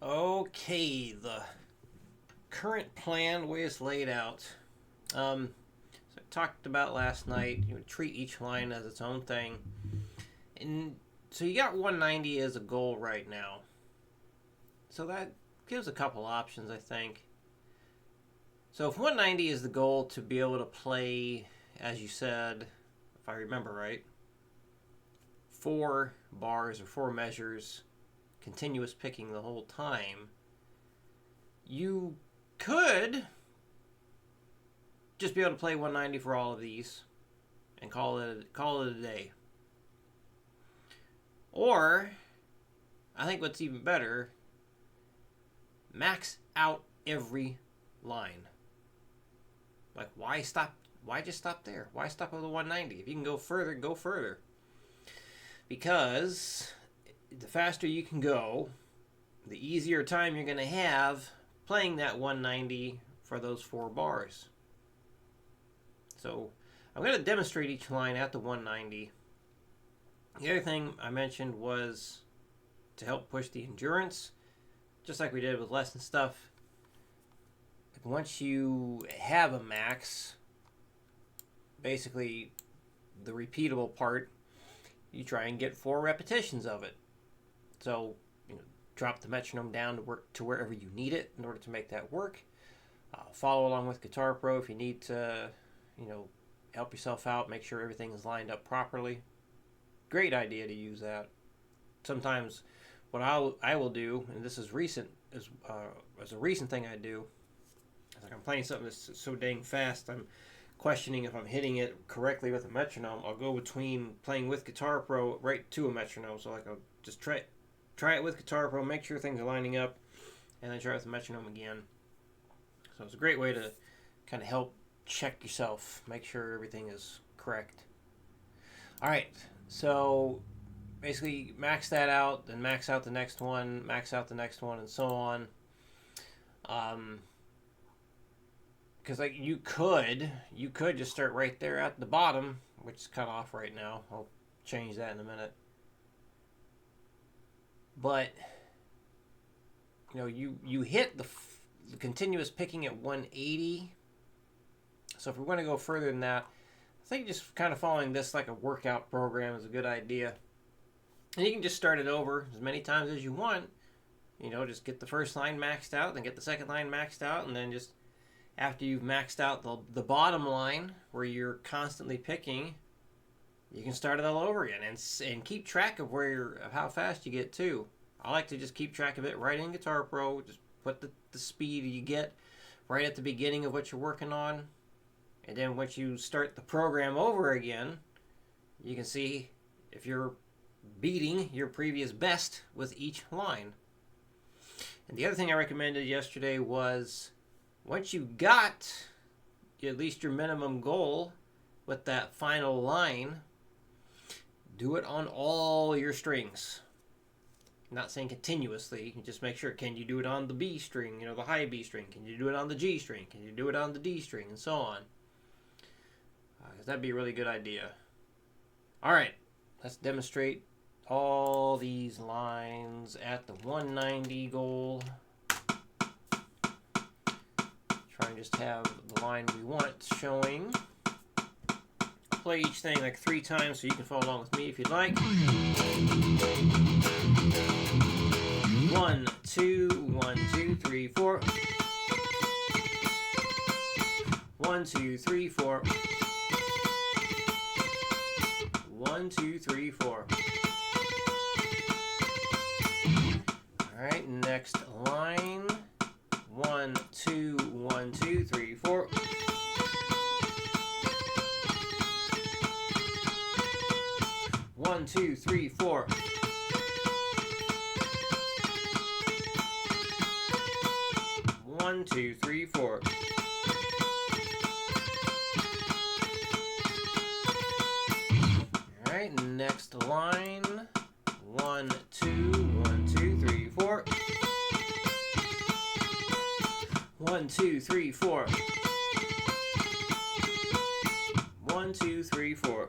Okay, the current plan, the way it's laid out. So I talked about last night. You would treat each line as its own thing, and so you got 190 as a goal right now. So that gives a couple options, I think. So if 190 is the goal to be able to play, as you said, if I remember right, 4 bars or 4 measures, continuous picking the whole time, you could just be able to play 190 for all of these and call it a day. Or, I think what's even better, max out every line. Like, why stop? Why just stop there? Why stop at the 190? If you can go further, go further. Because the faster you can go, the easier time you're going to have playing that 190 for those 4 bars. So I'm going to demonstrate each line at the 190. The other thing I mentioned was to help push the endurance, just like we did with lesson stuff. Once you have a max, basically the repeatable part, you try and get 4 repetitions of it. So, drop the metronome down to wherever you need it in order to make that work. Follow along with Guitar Pro if you need to, help yourself out, make sure everything is lined up properly. Great idea to use that. Sometimes what I will do, and this is recent, as a recent thing I do, like I'm playing something that's so dang fast, I'm questioning if I'm hitting it correctly with a metronome. I'll go between playing with Guitar Pro right to a metronome. So I'll just try it with Guitar Pro, make sure things are lining up, and then try it with the metronome again. So it's a great way to kind of help check yourself, make sure everything is correct. All right, so basically max that out, then max out the next one, max out the next one, and so on. Because you could just start right there at the bottom, which is cut off right now. I'll change that in a minute. But you hit the continuous picking at 180. So if we're going to go further than that, I think just kind of following this like a workout program is a good idea. And you can just start it over as many times as you want. Just get the first line maxed out, then get the second line maxed out, and then just after you've maxed out the bottom line where you're constantly picking, you can start it all over again and keep track of of how fast you get too. I like to just keep track of it right in Guitar Pro. Just put the speed you get right at the beginning of what you're working on. And then once you start the program over again, you can see if you're beating your previous best with each line. And the other thing I recommended yesterday was once you got at least your minimum goal with that final line, do it on all your strings. I'm not saying continuously, just make sure, can you do it on the B string, the high B string? Can you do it on the G string? Can you do it on the D string? And so on. That'd be a really good idea. All right, let's demonstrate all these lines at the 190 goal. Try and just have the line we want showing. Play each thing like 3 times so you can follow along with me if you'd like. 1, 2, 1, 2, 3, 4. 1, 2, 3, 4. 1, 2, 3, 4. Alright, next line. 1, 2, 1, 2, 3, 4. 1, 2, 3, 4. 1, 2, 3, 4. Alright, next line. 1, 2, 1, 2, 3, 4. 1, 2, 3, 4. 1, 2, 3, 4.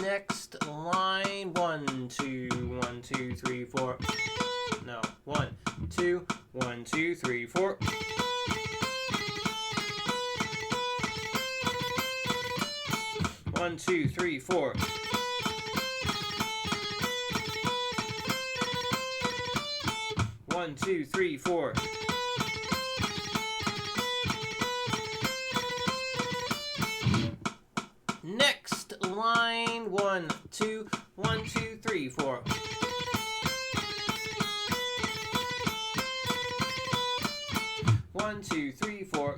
Next line. 1, 2, 1, 2, 3, 4. No, 1, 2, 1, 2, 3, 4. 1, 2, 3, 4. 1, 2, 3, 4. 'Next line, 1, 2, 1, 2, 3, 4. 1, 2, 3, 4.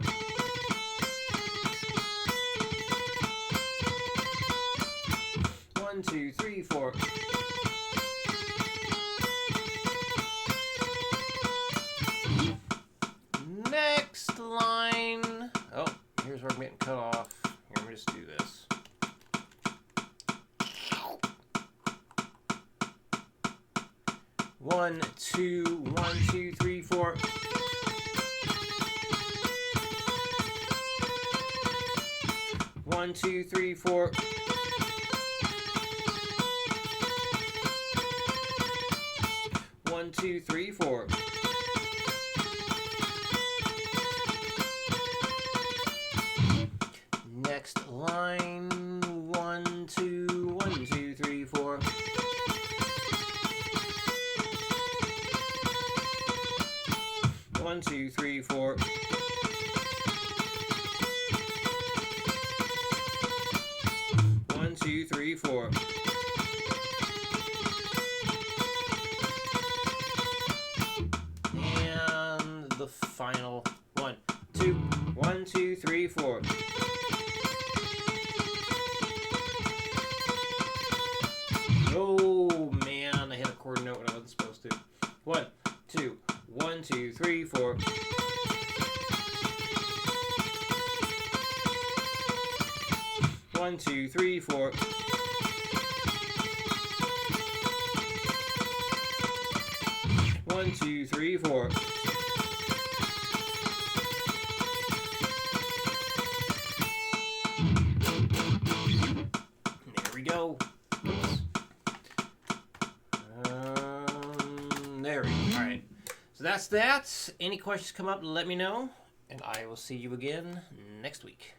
1, 2, 3, 4. Next line. Oh, here's where I'm getting cut off. Here, let me just do this. One, two, 1, 2, 3, 4. 1, 2, 3, 4. 1, 2, 3, 4. Next line, 1, 2, 1, 2, 3, 4. 1, 2, 3, 4. 1, 2, 3, 4. And the final 1, 2, 1, 2, 3, 4. Oh man, I hit a quarter note when I wasn't supposed to. 1, 2, 1, 2, 3, 4. 1, 2, 3, 4. 1, 2, 3, 4. There we go. Oops. There we go. All right. So that's that. Any questions come up, let me know, and I will see you again next week.